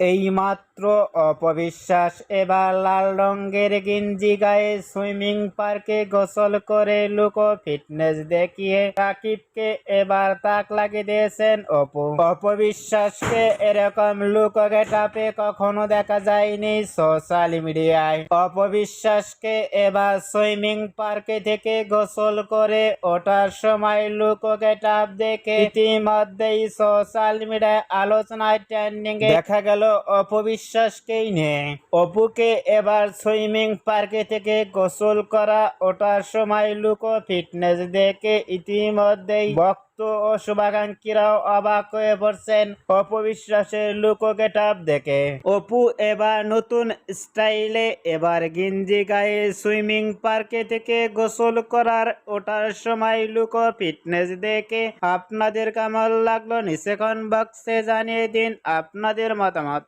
এইমাত্র অপবিশ্বাস এবার লাল রঙের গেঞ্জি গায়ে সুইমিং পার্কে গোসল করে লুক ফিটনেস দেখিয়ে রাকিবকে এবার তাক লাগিয়ে দিয়েছেন অপু। অপবিশ্বাসকে এরকম লুক গেটআপে কখনো দেখা যায়নি সোশ্যাল মিডিয়ায়। অপবিশ্বাসকে এবার সুইমিং পার্কে থেকে গোসল করে ওঠার সময় লুক গেটআপ দেখে ইতিমধ্যেই সোশ্যাল মিডিয়ায় আলোচনায় ট্রেন্ডিং দেখা গেল অপবিশ্বাসকেই নিয়ে। অপুকে এবার সুইমিং পার্কে থেকে গোসল করা ওঠার সময় লুক ফিটনেস দেখে ইতিমধ্যেই ভক্ত ও শুভাকাঙ্ক্ষীরাও অবাক হয়ে পড়ছেন অপবিশ্বাসের লুক গেটআপ দেখে। অপু এবার নতুন স্টাইলে এবার গেঞ্জি গায়ে সুইমিং পার্কে থেকে গোসল করার ওঠার সময় লুক ফিটনেস দেখে আপনাদের কেমন লাগলো নিচে কমেন্ট বক্সে জানিয়ে দিন আপনাদের মতামত।